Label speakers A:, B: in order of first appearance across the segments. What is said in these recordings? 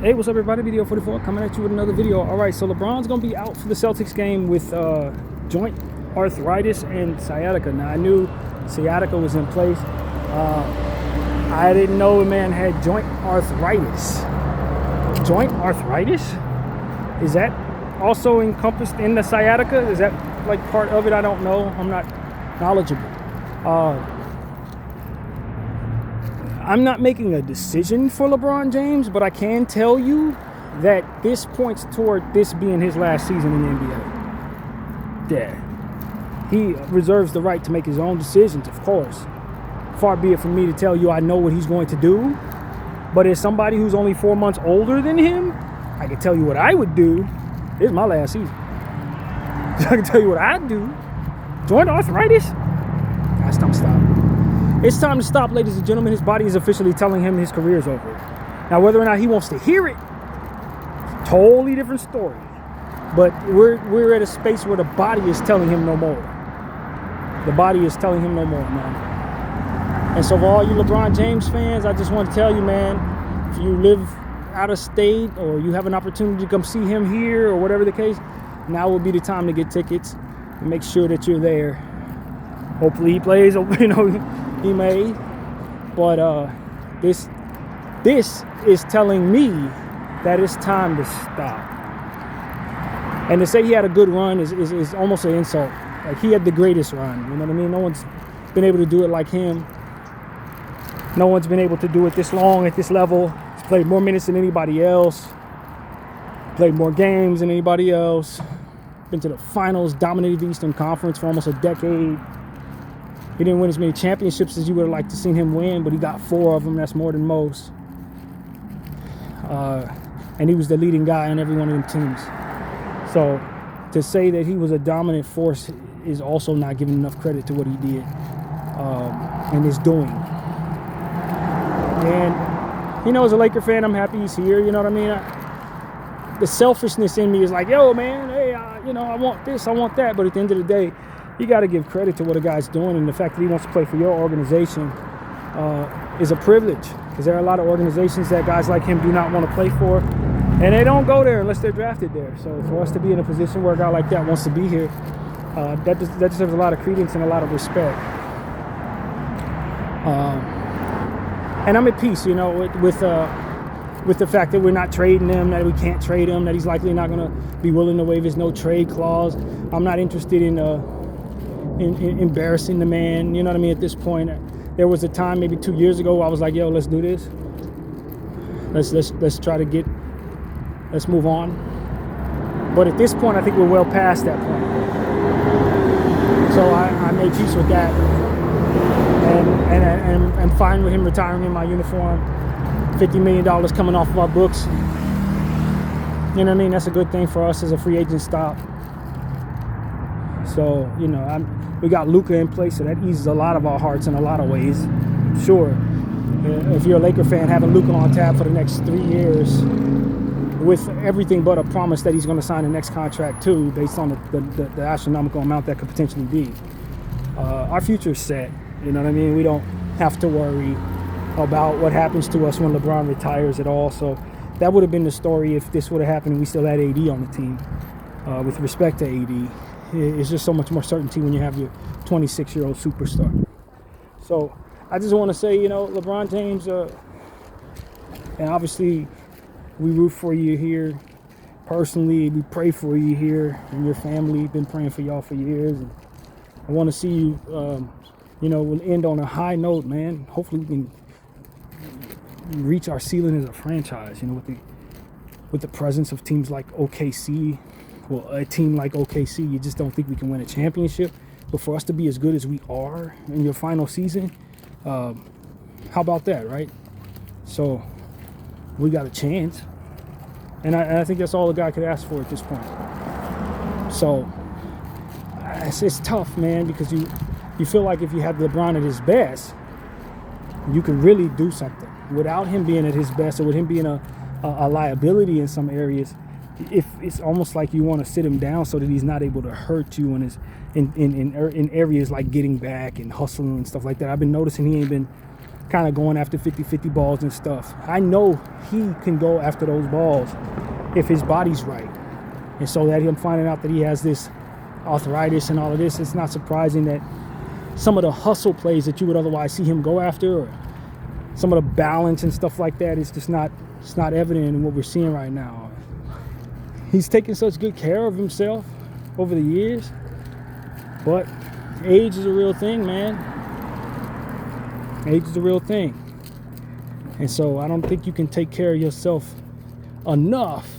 A: Hey, what's up, everybody? Video 44 coming at you with another video. All right, so LeBron's going to be out for the Celtics game with joint arthritis and sciatica. Now, I knew sciatica was in place. I didn't know a man had joint arthritis. Joint arthritis? Is that also encompassed in the sciatica? Is that like part of it? I don't know. I'm not knowledgeable. I'm not making a decision for LeBron James, but I can tell you that this points toward this being his last season in the NBA. Yeah. He reserves the right to make his own decisions, of course. Far be it from me to tell you I know what he's going to do. But as somebody who's only 4 months older than him, I can tell you what I would do. This is my last season. I can tell you what I'd do. Joint arthritis? It's time to stop. It's time to stop, ladies and gentlemen. His body is officially telling him his career is over. Now, whether or not he wants to hear it, totally different story. But we're at a space where the body is telling him no more. The body is telling him no more, man. And so for all you LeBron James fans, I just want to tell you, man, if you live out of state or you have an opportunity to come see him here or whatever the case, now would be the time to get tickets and make sure that you're there. Hopefully he plays, he may. But this is telling me that it's time to stop. And to say he had a good run is almost an insult. Like, he had the greatest run, you know what I mean? No one's been able to do it like him. No one's been able to do it this long at this level. He's played more minutes than anybody else. Played more games than anybody else. Been to the finals, dominated the Eastern Conference for almost a decade. He didn't win as many championships as you would have liked to see him win, but he got 4 of them. That's more than most. And he was the leading guy on every one of them teams. So to say that he was a dominant force is also not giving enough credit to what he did and is doing. And, as a Laker fan, I'm happy he's here. You know what I mean? The selfishness in me is like, yo, man, hey, I want this, I want that. But at the end of the day, you got to give credit to what a guy's doing, and the fact that he wants to play for your organization is a privilege, because there are a lot of organizations that guys like him do not want to play for, and they don't go there unless they're drafted there. So for us to be in a position where a guy like that wants to be here, that deserves a lot of credence and a lot of respect. And I'm at peace, with the fact that we're not trading him, that we can't trade him, that he's likely not going to be willing to waive his no trade clause. I'm not interested in embarrassing the man, you know what I mean? At this point, there was a time maybe 2 years ago I was like, yo, let's do this. Let's try to let's move on. But at this point, I think we're well past that point. So I made peace with that, and I'm fine with him retiring in my uniform. $50 million coming off of our books. You know what I mean? That's a good thing for us as a free agent stop. So, we got Luka in place, so that eases a lot of our hearts in a lot of ways. Sure, if you're a Laker fan, having Luka on tap for the next 3 years with everything but a promise that he's going to sign the next contract too, based on the astronomical amount that could potentially be. Our future's set, you know what I mean? We don't have to worry about what happens to us when LeBron retires at all. So that would have been the story if this would have happened and we still had AD on the team. With respect to AD, it's just so much more certainty when you have your 26-year-old superstar. So I just want to say, LeBron James, and obviously we root for you here. Personally, we pray for you here and your family. We've been praying for y'all for years. And I want to see you, we'll end on a high note, man. Hopefully we can reach our ceiling as a franchise, with the presence of teams like OKC. Well, a team like OKC, you just don't think we can win a championship. But for us to be as good as we are in your final season, how about that, right? So we got a chance. And I think that's all a guy could ask for at this point. So it's tough, man, because you feel like if you have LeBron at his best, you can really do something. Without him being at his best, or with him being a liability in some areas, if it's almost like you want to sit him down so that he's not able to hurt you in areas like getting back and hustling and stuff like that. I've been noticing he ain't been kind of going after 50-50 balls and stuff. I know he can go after those balls if his body's right. And so that him finding out that he has this arthritis and all of this, it's not surprising that some of the hustle plays that you would otherwise see him go after, or some of the balance and stuff like that, it's just not, it's not evident in what we're seeing right now. He's taken such good care of himself over the years, but age is a real thing, man. Age is a real thing. And so I don't think you can take care of yourself enough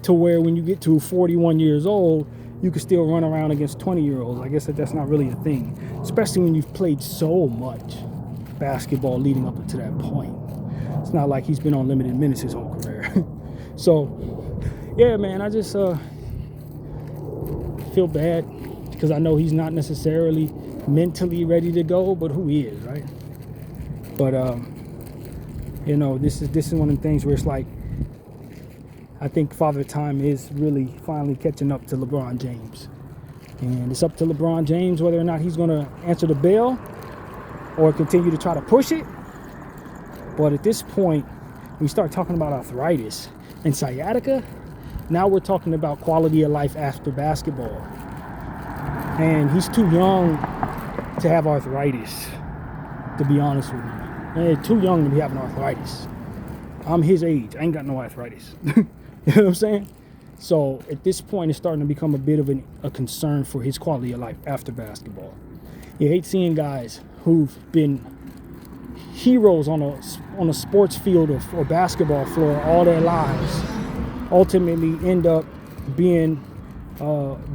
A: to where when you get to 41 years old, you can still run around against 20-year-olds. I guess that's not really a thing, especially when you've played so much basketball leading up to that point. It's not like he's been on limited minutes his whole career. So, yeah, man, I just feel bad because I know he's not necessarily mentally ready to go, but who is, right? But, you know, this is one of the things where it's like, I think Father Time is really finally catching up to LeBron James. And it's up to LeBron James whether or not he's going to answer the bell or continue to try to push it. But at this point, we start talking about arthritis and sciatica. Now we're talking about quality of life after basketball. And he's too young to have arthritis, to be honest with you. Man, too young to be having arthritis. I'm his age. I ain't got no arthritis. You know what I'm saying? So at this point, it's starting to become a bit of a concern for his quality of life after basketball. You hate seeing guys who've been heroes on a sports field or basketball floor all their lives ultimately end up being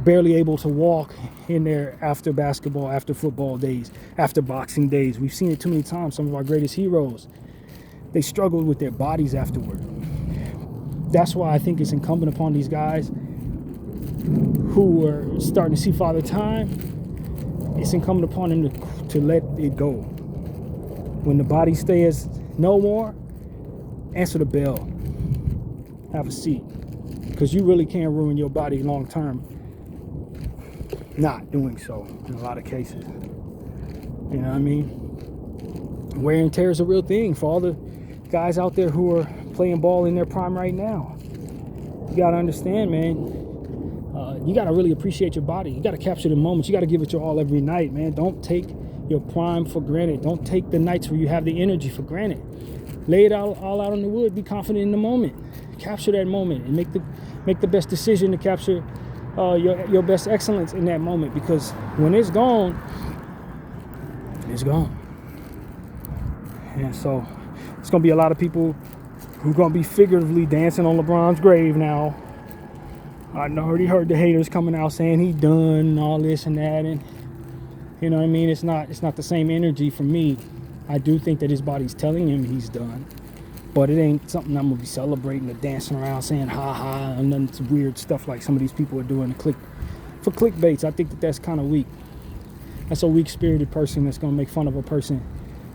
A: barely able to walk in there after basketball, after football days, after boxing days. We've seen it too many times. Some of our greatest heroes, they struggled with their bodies afterward. That's why I think it's incumbent upon these guys who are starting to see Father Time, it's incumbent upon them to let it go. When the body says no more, answer the bell. Have a seat. Because you really can't ruin your body long term not doing so in a lot of cases. You know what I mean? Wear and tear is a real thing for all the guys out there who are playing ball in their prime right now. You got to understand, man, you got to really appreciate your body. You got to capture the moments. You got to give it your all every night, man. Don't take your prime for granted. Don't take the nights where you have the energy for granted. Lay it all out on the wood. Be confident in the moment. Capture that moment and make the best decision to capture your best excellence in that moment, because when it's gone, it's gone. And so it's going to be a lot of people who are going to be figuratively dancing on LeBron's grave now. I already heard the haters coming out saying he done and all this and that, and you know what I mean? It's not the same energy for me. I do think that his body's telling him he's done, but it ain't something I'm gonna be celebrating or dancing around saying ha ha and then some weird stuff like some of these people are doing for clickbaits. I think that's kind of weak. That's a weak-spirited person that's gonna make fun of a person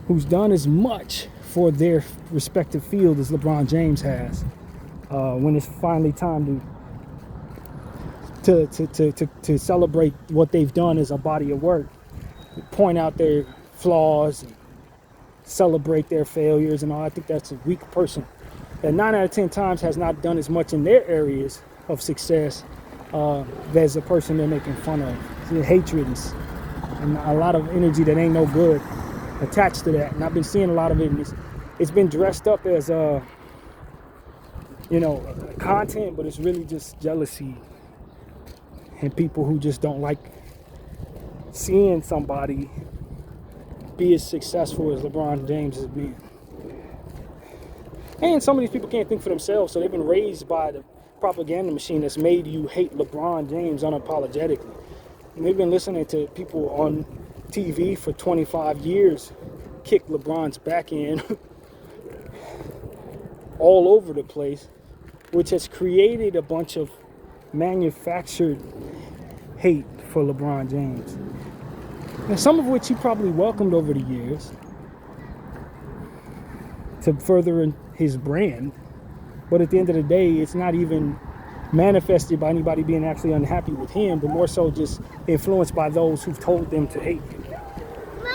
A: who's done as much for their respective field as LeBron James has. When it's finally time to celebrate what they've done as a body of work, point out their flaws and celebrate their failures and all. I think that's a weak person that 9 out of 10 times has not done as much in their areas of success as a person they're making fun of. The hatred and a lot of energy that ain't no good attached to that. And I've been seeing a lot of it, and it's been dressed up as content, but it's really just jealousy and people who just don't like seeing somebody be as successful as LeBron James has been. And some of these people can't think for themselves, so they've been raised by the propaganda machine that's made you hate LeBron James unapologetically. And they've been listening to people on TV for 25 years kick LeBron's back end all over the place, which has created a bunch of manufactured hate for LeBron James. And some of which he probably welcomed over the years to further his brand. But at the end of the day, it's not even manifested by anybody being actually unhappy with him, but more so just influenced by those who've told them to hate him.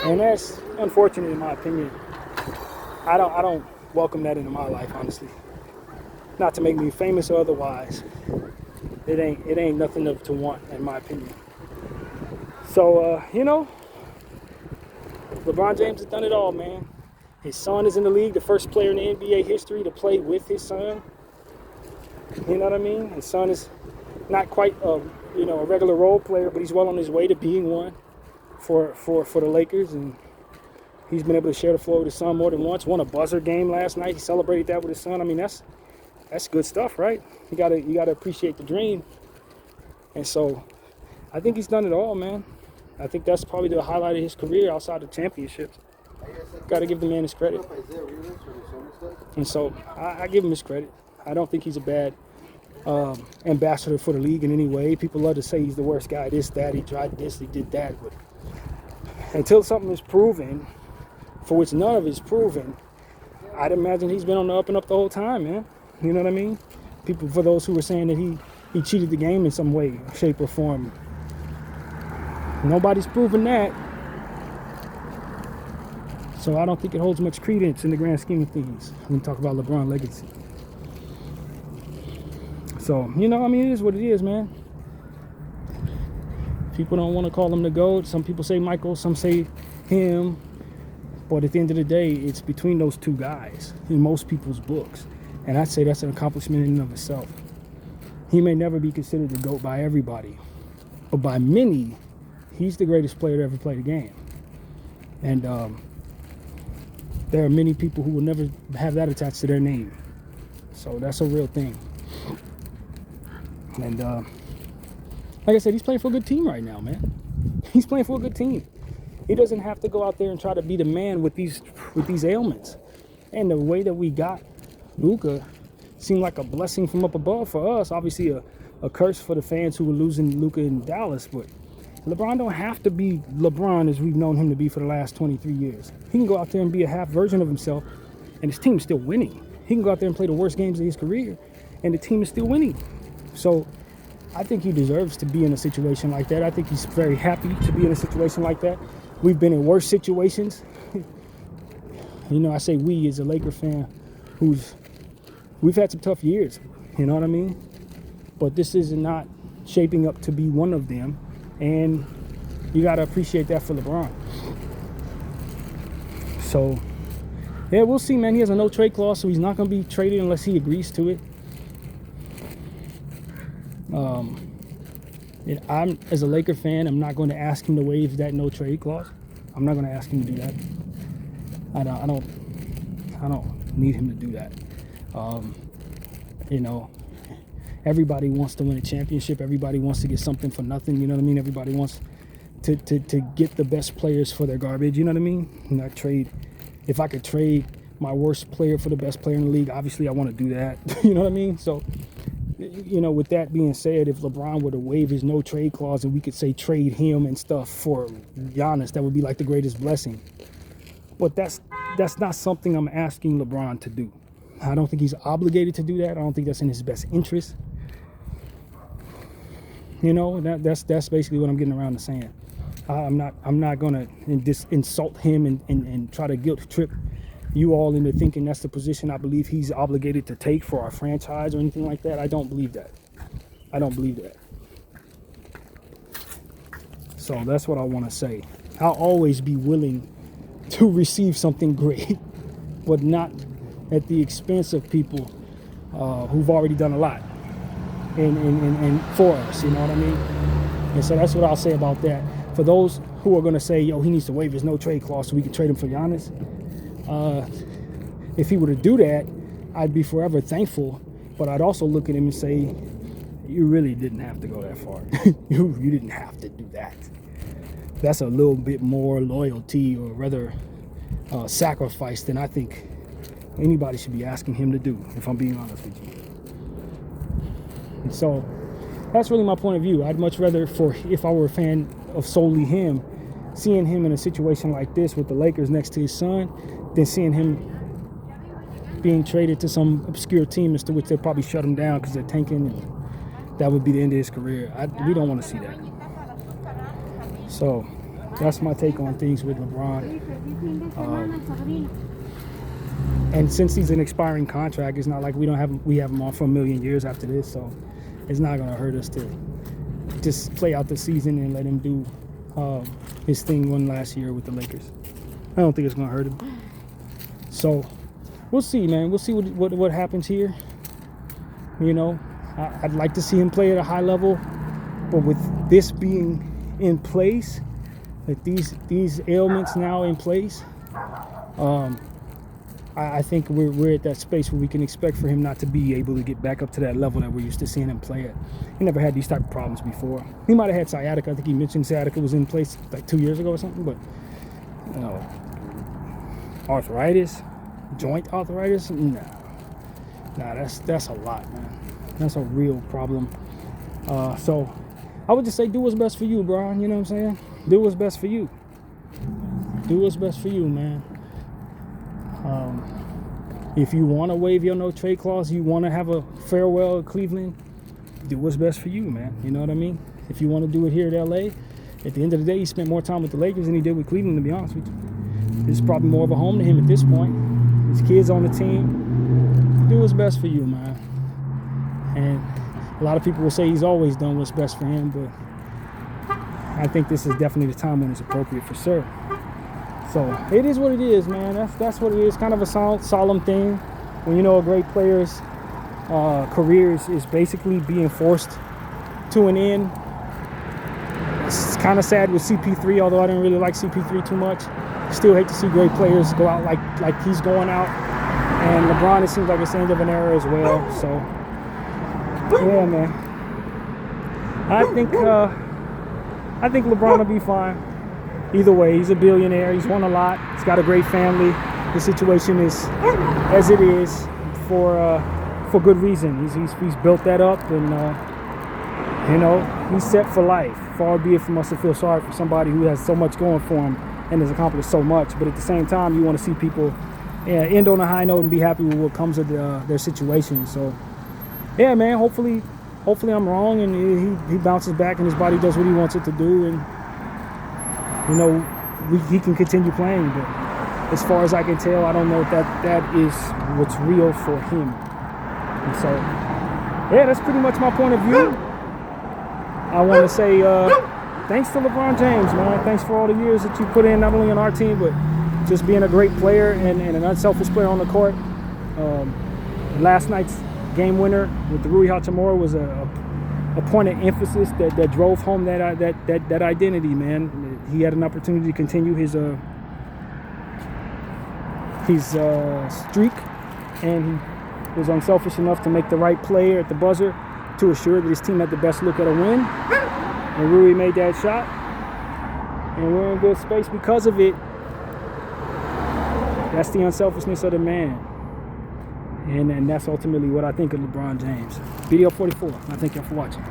A: And that's unfortunate in my opinion. I don't welcome that into my life, honestly. Not to make me famous or otherwise. It ain't nothing to want, in my opinion. So LeBron James has done it all, man. His son is in the league, the first player in the NBA history to play with his son. You know what I mean? His son is not quite a regular role player, but he's well on his way to being one for the Lakers, and he's been able to share the floor with his son more than once. Won a buzzer game last night. He celebrated that with his son. I mean, that's good stuff, right? You gotta appreciate the dream. And so I think he's done it all, man. I think that's probably the highlight of his career outside of championships. Got to give the man his credit. And so I give him his credit. I don't think he's a bad ambassador for the league in any way. People love to say he's the worst guy, this, that, he tried this, he did that. But until something is proven, for which none of it is proven, I'd imagine he's been on the up and up the whole time, man. You know what I mean? People, for those who were saying that he cheated the game in some way, shape, or form, nobody's proven that. So I don't think it holds much credence in the grand scheme of things when we talk about LeBron legacy. So, it is what it is, man. People don't want to call him the GOAT. Some people say Michael, some say him. But at the end of the day, it's between those two guys in most people's books. And I'd say that's an accomplishment in and of itself. He may never be considered the GOAT by everybody. But by many, he's the greatest player to ever play the game. And there are many people who will never have that attached to their name. So that's a real thing. And like I said, he's playing for a good team right now, man. He's playing for a good team. He doesn't have to go out there and try to be the man with these ailments. And the way that we got Luka seemed like a blessing from up above for us. Obviously a curse for the fans who were losing Luka in Dallas, but LeBron don't have to be LeBron as we've known him to be for the last 23 years. He can go out there and be a half version of himself, and his team is still winning. He can go out there and play the worst games of his career, and the team is still winning. So I think he deserves to be in a situation like that. I think he's very happy to be in a situation like that. We've been in worse situations. I say we as a Laker fan we've had some tough years, you know what I mean? But this is not shaping up to be one of them. And you got to appreciate that for LeBron. So, yeah, we'll see, man. He has a no-trade clause, so he's not going to be traded unless he agrees to it. I'm, as a Laker fan, I'm not going to ask him to waive that no-trade clause. I'm not going to ask him to do that. I don't need him to do that. Everybody wants to win a championship. Everybody wants to get something for nothing. You know what I mean? Everybody wants to get the best players for their garbage. You know what I mean? If I could trade my worst player for the best player in the league, obviously I want to do that. You know what I mean? So, with that being said, if LeBron were to waive his no trade clause and we could say trade him and stuff for Giannis, that would be like the greatest blessing. But that's not something I'm asking LeBron to do. I don't think he's obligated to do that. I don't think that's in his best interest. That's basically what I'm getting around to saying. I'm not gonna insult him and try to guilt trip you all into thinking that's the position I believe he's obligated to take for our franchise or anything like that. I don't believe that. So that's what I want to say. I'll always be willing to receive something great, but not at the expense of people who've already done a lot and for us, you know what I mean? And so that's what I'll say about that. For those who are going to say, he needs to waive his no-trade clause so we can trade him for Giannis, if he were to do that, I'd be forever thankful, but I'd also look at him and say, you really didn't have to go that far. You didn't have to do that. That's a little bit more loyalty, or rather sacrifice, than I think anybody should be asking him to do, if I'm being honest with you. And so that's really my point of view. I'd much rather, if I were a fan of solely him, seeing him in a situation like this with the Lakers next to his son, than seeing him being traded to some obscure team as to which they'll probably shut him down because they're tanking, and that would be the end of his career. We don't want to see that. So that's my take on things with LeBron. And since he's an expiring contract, it's not like we have him on for 1,000,000 years after this. So it's not gonna hurt us to just play out the season and let him do his thing one last year with the Lakers. I don't think it's gonna hurt him. So we'll see, man. We'll see what happens here. You know, I'd like to see him play at a high level, but with this being in place, with these ailments now in place, I think we're at that space where we can expect for him not to be able to get back up to that level that we're used to seeing him play at. He never had these type of problems before. He might have had sciatica. I think he mentioned sciatica was in place like 2 years ago or something, but you know, arthritis, joint arthritis, nah, that's a lot, man. That's a real problem. So I would just say do what's best for you, Brian. You know what I'm saying? Do what's best for you. Do what's best for you, man. If you want to waive your no trade clause, you want to have a farewell at Cleveland, do what's best for you, man. You know what I mean? If you want to do it here at LA, at the end of the day, he spent more time with the Lakers than he did with Cleveland, to be honest with you. This is probably more of a home to him at this point. His kids on the team. Do what's best for you, man. And a lot of people will say he's always done what's best for him, but I think this is definitely the time when it's appropriate for sure. So it is what it is, man. That's what it is. Kind of a solemn thing when you know a great player's career is basically being forced to an end. It's kind of sad with CP3, although I didn't really like CP3 too much. Still hate to see great players go out like he's going out. And LeBron, it seems like it's the end of an era as well. So yeah, man. I think LeBron will be fine. Either way, he's a billionaire. He's won a lot. He's got a great family. The situation is as it is for good reason. He's built that up, and you know, he's set for life. Far be it from us to feel sorry for somebody who has so much going for him and has accomplished so much. But at the same time, you want to see people end on a high note and be happy with what comes of their situation. So yeah, man. Hopefully I'm wrong, and he bounces back and his body does what he wants it to do, and you know, he can continue playing. But as far as I can tell, I don't know if that is what's real for him. And so, yeah, that's pretty much my point of view. I want to say thanks to LeBron James, man. Thanks for all the years that you put in, not only on our team, but just being a great player and an unselfish player on the court. Last night's game winner with the Rui Hachimura was a point of emphasis that drove home that identity, man. He had an opportunity to continue his streak, and he was unselfish enough to make the right play at the buzzer to assure that his team had the best look at a win. And Rui made that shot, and we're in good space because of it. That's the unselfishness of the man. And that's ultimately what I think of LeBron James. Video 44. I thank y'all for watching.